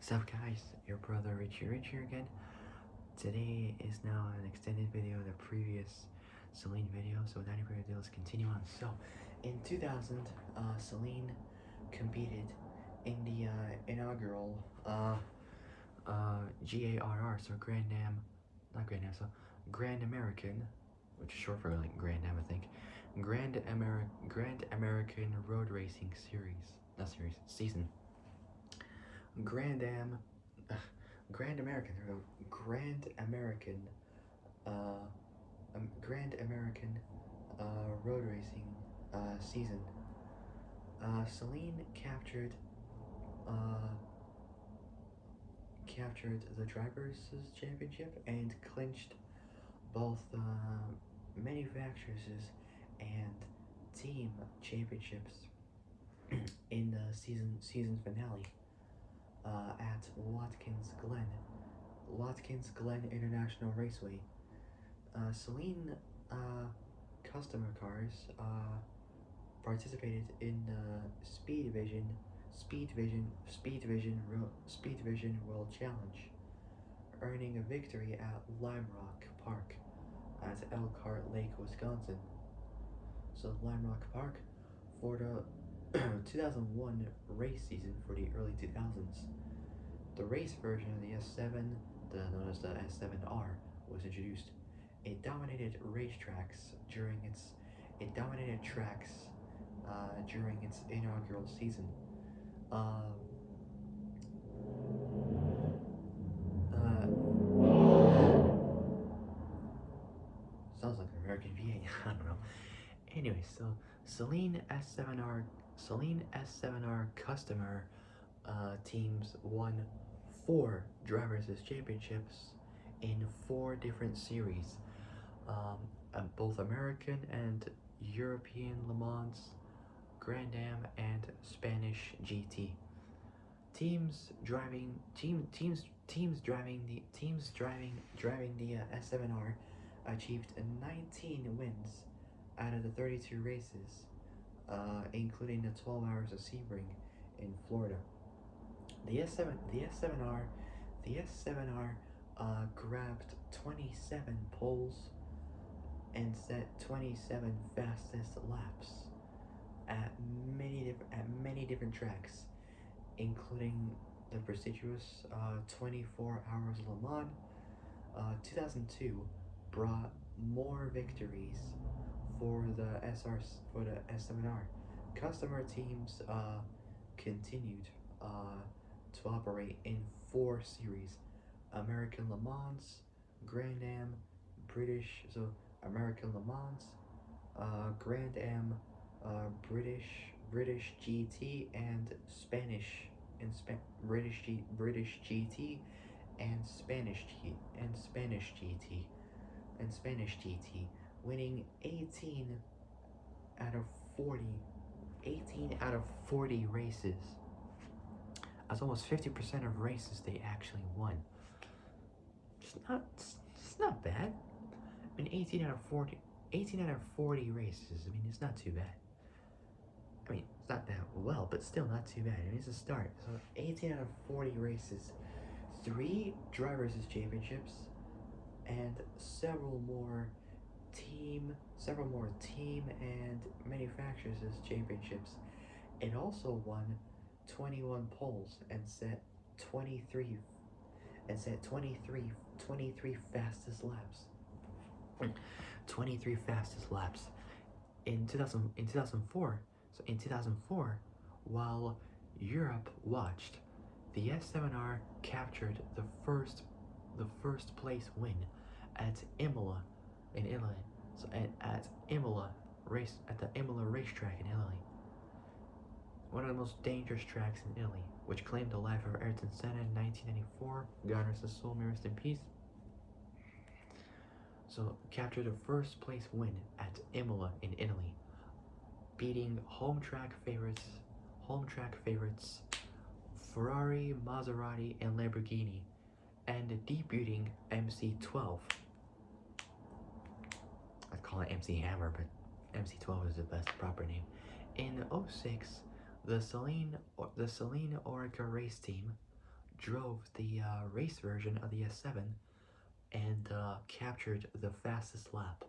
Sup guys, your brother Richie here again. Today is now an extended video of the previous Saleen video, so without any further ado, let's continue on. So, in 2000, Saleen competed in the inaugural GARR, so Grand American, which is short for like Grand Am, I think. Grand American Road Racing Season. Grand Am, Grand American, Grand American Road Racing season. Saleen captured the drivers' championship and clinched both manufacturers and team championships in the season finale. At Watkins Glen International Raceway. Saleen customer cars participated in the Speed Division World Challenge, earning a victory at Lime Rock Park at Elkhart Lake, Wisconsin. So Lime Rock Park for the 2001 race season for the early 2000s. The race version of the S7, known as the S7R, was introduced. It dominated racetracks during its inaugural season. Sounds like an American VA. I don't know. Anyway, so Saleen S7R customer teams won 4 drivers' championships in 4 different series, both American and European Le Mans, Grand Am, and Spanish GT. Teams driving the S7R achieved 19 wins out of the 32 races, including the 12 hours of Sebring in Florida. The S7R grabbed 27 poles and set 27 fastest laps at many different tracks, including the prestigious 24 Hours Le Mans. 2002 brought more victories for the S7R. Customer teams continued to operate in 4 series: American Le Mans, Grand Am, American Le Mans, Grand Am, British GT, and British GT and Spanish GT, winning 18 out of 40 races. That's almost 50% of races they actually won. It's not bad. I mean, 18 out of 40 races. I mean, it's not too bad. I mean, it's not that well, but still not too bad. I mean, it's a start. So 18 out of 40 races, 3 drivers' championships, and several more team and manufacturers' championships. It also won 21 poles and set 23 fastest laps. 23 fastest laps in 2004. So in 2004, while Europe watched, the S7R captured the first place win at Imola in Italy. So at the Imola racetrack in Italy, one of the most dangerous tracks in Italy, which claimed the life of Ayrton Senna in 1994. God rest his soul, may rest in peace. So captured the first place win at Imola in Italy, beating home track favorites Ferrari, Maserati, and Lamborghini, and debuting MC12. I'd call it MC Hammer, but MC12 is the best proper name. In 06, the Saleen Orica race team drove the race version of the S7 and captured the fastest lap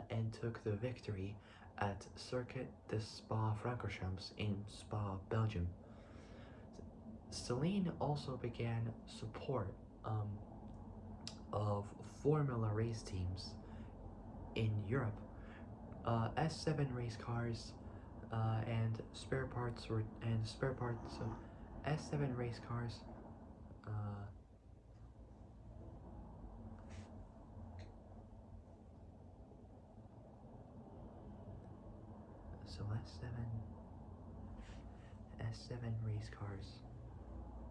and took the victory at Circuit de Spa-Francorchamps in Spa, Belgium. Saleen also began support um, of Formula race teams in Europe. S7 race cars and spare parts of S7 race cars. Uh, so S7 race cars.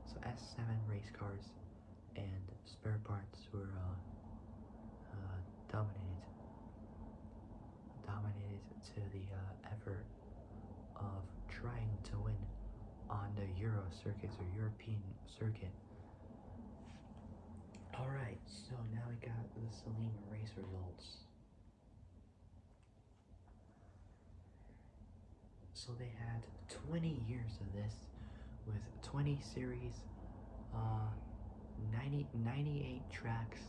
So S7 race cars and spare parts were dominated to the effort of trying to win on the Euro circuits or European circuit. Alright, so now we got the Saleen race results. So they had 20 years of this with 20 series, 98 tracks,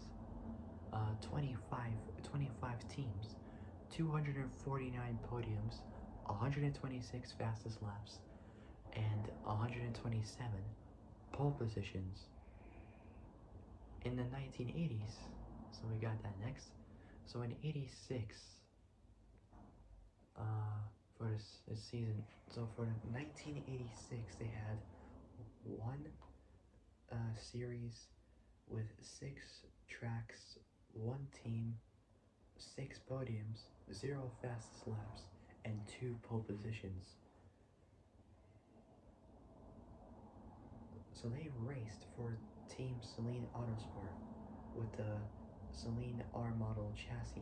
25 teams, 249 podiums, 126 fastest laps, and 127 pole positions. In the 1980s, so we got that next. So in 86, for this season, so for 1986, they had one series with 6 tracks, 1 team, 6 podiums, 0 fastest laps, and 2 pole positions. So they raced for Team Saleen Autosport with the Saleen R model chassis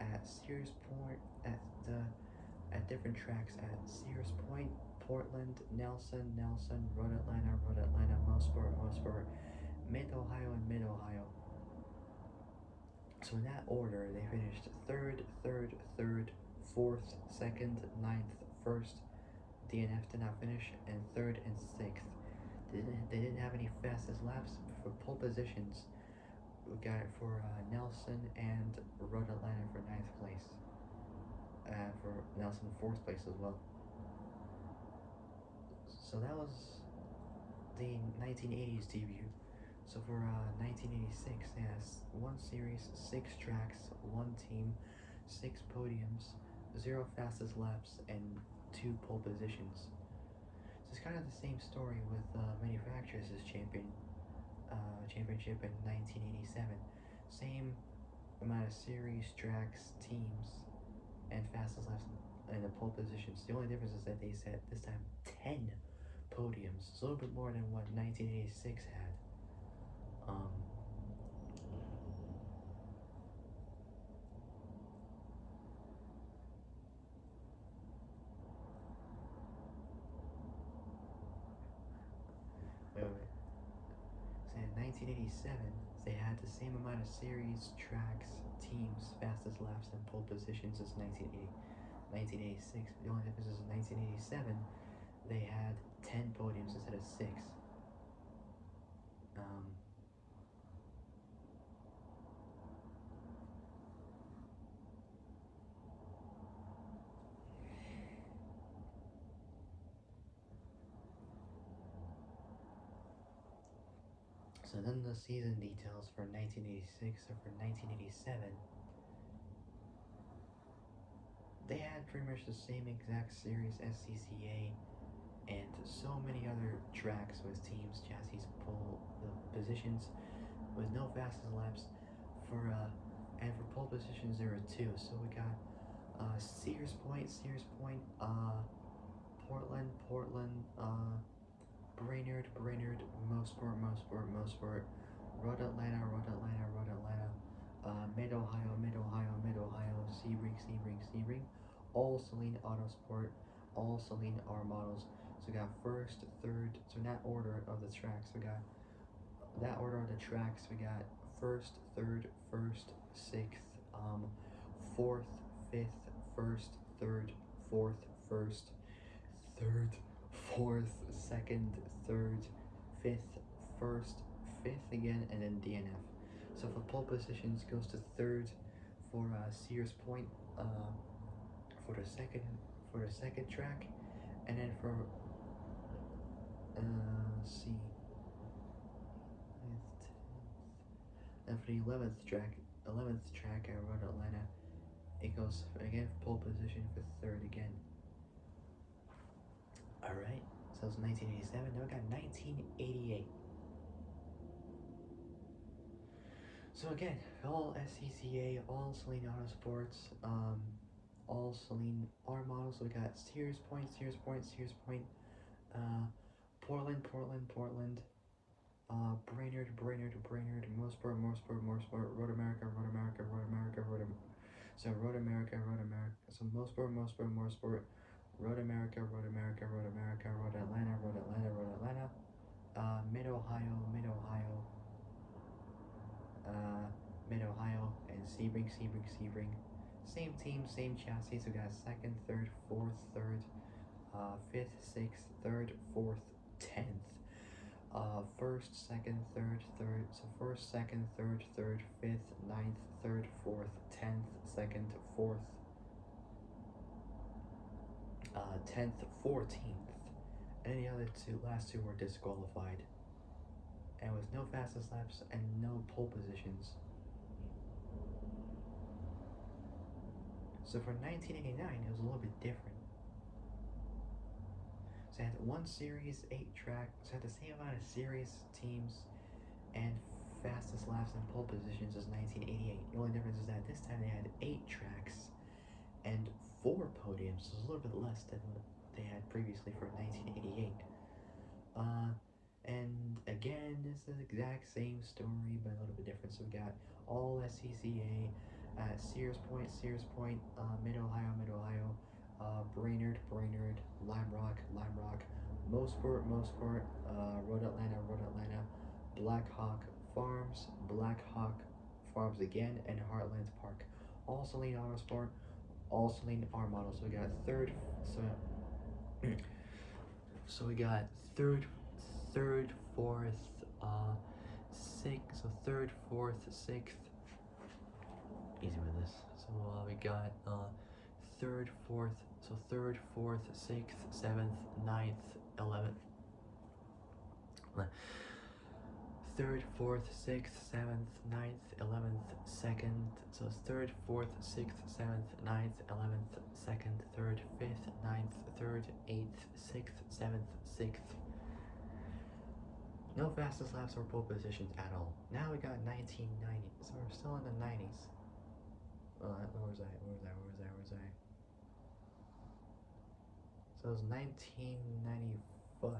at Sears Point at different tracks at Sears Point, Portland, Nelson, Road Atlanta, Mosport, Mid-Ohio, and Mid-Ohio. So in that order, they finished third, 4th, 2nd, 9th, 1st. DNF did not finish, and 3rd and 6th. They didn't have any fastest laps for pole positions. We got it for Nelson and Road Atlanta for 9th place. For Nelson 4th place as well. So that was the 1980s debut. So for 1986, they had 1 series, 6 tracks, 1 team, 6 podiums, 0 fastest laps, and 2 pole positions. So it's kind of the same story with Manufacturers' championship in 1987. Same amount of series, tracks, teams, and fastest laps and the pole positions. The only difference is that they set this time 10 podiums. It's a little bit more than what 1986 had. Wait. So in 1987, they had the same amount of series, tracks, teams, fastest laps, and pole positions as 1986. The only difference is in 1987, they had 10 podiums instead of 6. So then the season details for 1986 or for 1987, they had pretty much the same exact series as CCA and so many other tracks with teams, chassis, pole positions with no fastest laps. And for pole positions there were 2. So we got Sears Point, Portland, Brainerd, Mosport, Road Atlanta, Mid-Ohio, Sebring, all Saleen Autosport, all Saleen R models. So we got 1st, 3rd, so in that order of the tracks, we got 1st, 3rd, 1st, 6th, 4th, 5th, 1st, 3rd, 4th, 1st, 3rd, fourth, second, third, fifth, first, fifth again, and then DNF. So for pole positions goes to third for Sears Point for the second track, and then for let's see, and for the 11th track at Road Atlanta, it goes again for pole position for third again. All right, so it's 1987. Now we got 1988. So again, all SCCA, all Saleen Autosports, all Saleen R models. So we got Sears Point, Portland, Brainerd, Mosport, Road America, so Road America, so Mosport, Road America, Road Atlanta, Mid Ohio, and Sebring. Same team, same chassis. So we got second, third, fourth, fifth, sixth, third, fourth, 10th. First, second, third. So first, second, third, fifth, ninth, third, fourth, 10th, second, fourth, 10th, 14th. And the other last two were disqualified. And with no fastest laps and no pole positions. So for 1989, it was a little bit different. So it had one series, 8 track, so it had the same amount of series, teams, and fastest laps and pole positions as 1988. The only difference is that this time they had 8 tracks and 4 podiums, so it's a little bit less than what they had previously for 1988. And again, this is the exact same story, but a little bit different. So we got all SCCA at Sears Point, Mid Ohio, Brainerd, Lime Rock, Mosport, Road Atlanta, Black Hawk Farms again, and Heartland Park. All Saleen Autosport, all Saleen R models. So we got so we got third, fourth, sixth. So third, fourth, sixth. Easy with this. So we got third, fourth. So third, fourth, sixth, seventh, ninth, 11th. Third, fourth, sixth, seventh, ninth, 11th, second. So it's third, fourth, sixth, seventh, ninth, 11th, second, third, fifth, ninth, third, eighth, sixth, seventh, sixth. No fastest laps or pole positions at all. Now we got 1990, so we're still in the 90s. Where was I? So it was 1995.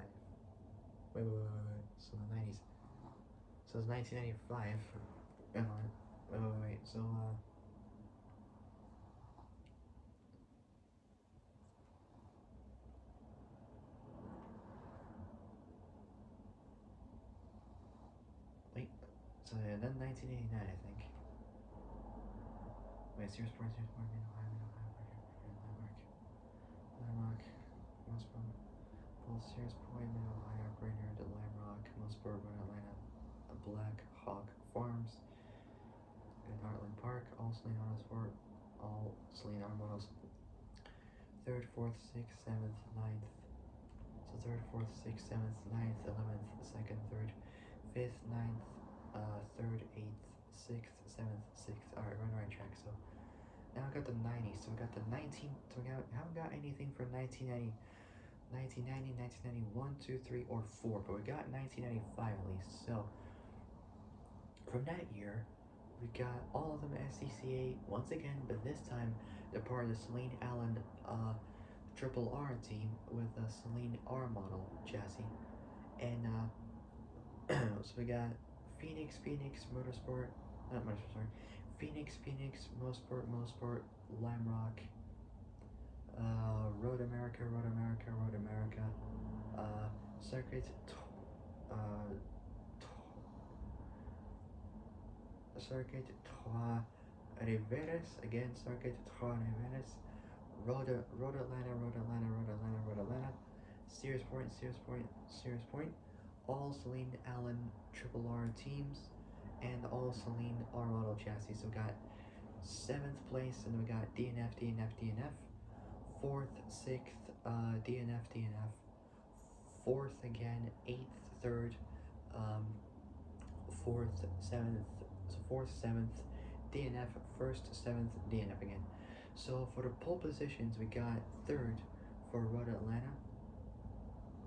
Wait. So the 90s. So it's 1995. Wait. So so then 1989, I think. Wait, Sears Point, Landmark, Mosport, both Sears Point, Mid Ohio, Brainerd, Lime Rock, Mosport, Road Atlanta, Black Hawk Farms, and Heartland Park, all Saleen Autosport, all Saleen R models. Third, fourth, sixth, seventh, ninth. So third, fourth, sixth, seventh, ninth, 11th, second, third, fifth, ninth, third, eighth, sixth, seventh, sixth. All right, we're on the right track. So now we got the 90s. So we got the 19. So we haven't got anything for 1990, 1991, 2, 3, or 4, but we got 1995 at least. So from that year, we got all of them SCCA once again, but this time they're part of the Saleen Allen Triple R team with a Saleen R model chassis, and so we got Phoenix Motorsport, not Motorsport, sorry, Phoenix Mosport, Lime Rock, Road America, Circuit, Circuit Trois Riveres, again Circuit Trois Riveres, Road Atlanta, Sears Point, Sears Point, Sears Point, all Saleen Allen Triple R teams, and all Saleen R Auto chassis. So we got 7th place, and we got DNF, DNF, DNF. 4th, 6th, DNF, DNF. 4th again, 8th, 3rd, 4th, 7th, so 4th, 7th, DNF, 1st, 7th, DNF again. So for the pole positions, we got 3rd for Road Atlanta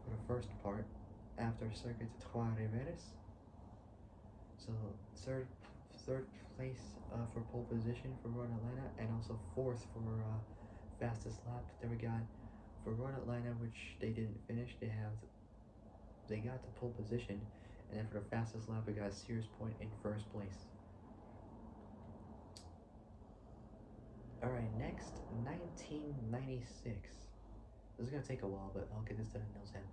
for the first part after Circuit Trois Riveres. So third place for pole position for Road Atlanta, and also 4th for fastest lap. Then we got for Road Atlanta, which they didn't finish. They got the pole position, and then for the fastest lap, we got Sears Point in 1st place. Alright, next, 1996. This is gonna take a while, but I'll get this done in no time.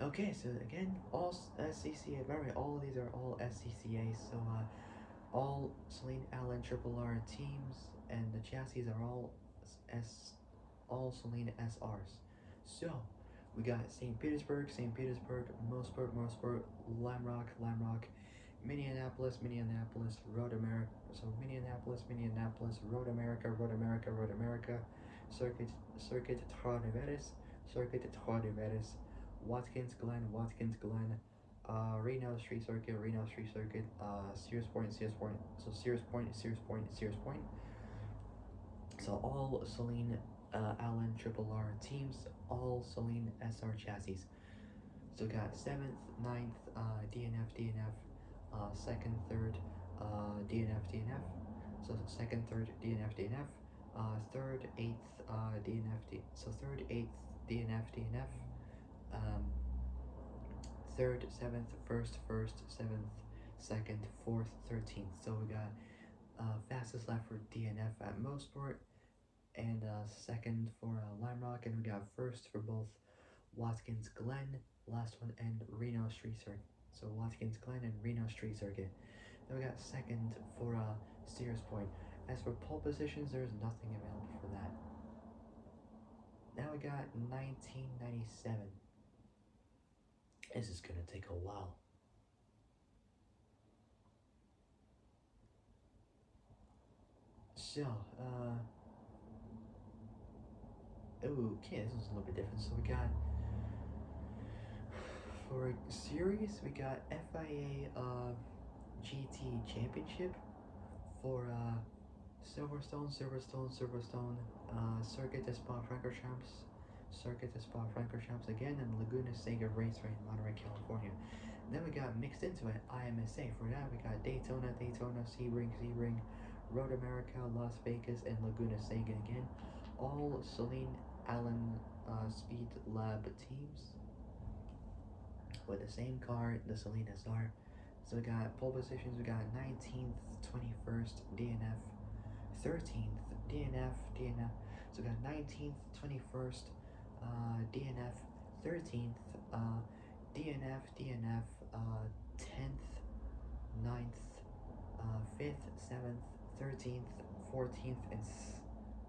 Okay, so again, all SCCA, by the way, all of these are all SCCA, so all Saleen Allen Triple R teams, and the chassis are all Saleen SRs. So, we got St. Petersburg, Mosport, Lime Rock, Minneapolis, Road America, so Minneapolis, Road America, Circuit Trois Riveres, Watkins Glen, Reno Street Circuit, Sears Point, so Sears Point. So all Saleen Allen Triple R teams, all Saleen SR chassis. So we got 7th, 9th, DNF, 2nd, 3rd, DNF. So 2nd, 3rd, DNF. 3rd, 8th, DNF. So 3rd, 8th, DNF. 3rd, 7th, 1st, 7th, 2nd, 4th, 13th. So we got fastest lap for DNF at Mosport, and 2nd for Lime Rock, and we got 1st for both Watkins Glen, last one, and Reno Street Circuit. So Watkins Glen and Reno Street Circuit. Then we got 2nd for Sears Point. As for pole positions, there's nothing available for that. Now we got 1997. This is gonna take a while. So, okay, this is a little bit different. So we got, for series, we got FIA GT Championship for Silverstone, Circuit de Spa-Francorchamps again, and Laguna Seca Raceway in Monterey, California. And then we got mixed into it, IMSA. For that, we got Daytona, Sebring, Road America, Las Vegas, and Laguna Seca again. All Saleen Allen Speed Lab teams with the same car, the Saleen SR. So we got pole positions, we got 19th, 21st, DNF, 13th, DNF. So we got 19th, 21st, DNF, 13th, DNF, 10th, 9th, 5th, 7th, 13th, 14th, and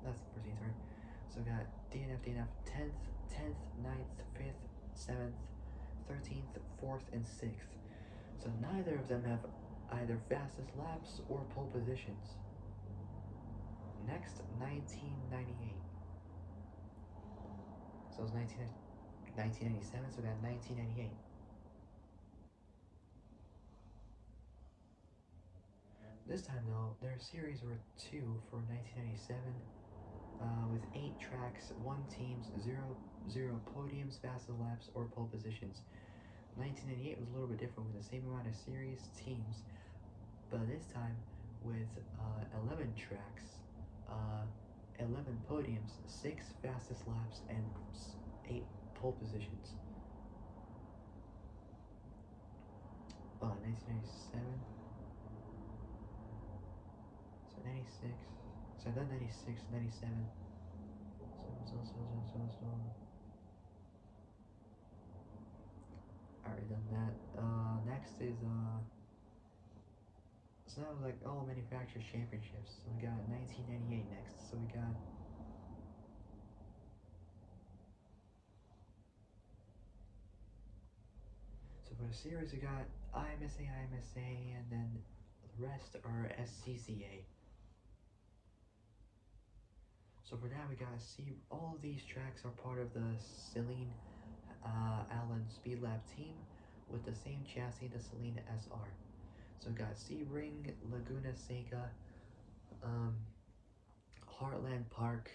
that's 14th, right? So we got DNF, 10th, 9th, 5th, 7th, 13th, 4th, and 6th. So neither of them have either fastest laps or pole positions. Next, 1998. So it was 1997, so we got 1998. This time though, their series were 2 for 1997, with 8 tracks, 1 teams, 0 podiums, fastest laps, or pole positions. 1998 was a little bit different with the same amount of series, teams, but this time with 11 tracks, 11 podiums, 6 fastest laps, and 8 pole positions. 1997. So 96. So I've done 96, 97. So. Already done that. Next is so now like all manufacturers championships. So we got 1998 next. So we got So for the series, we got IMSA, and then the rest are SCCA. So for that, we gotta see all of these tracks are part of the Saleen Allen Speed Lab team with the same chassis, the Saleen SR. So we got Sebring, Laguna Seca, Heartland Park,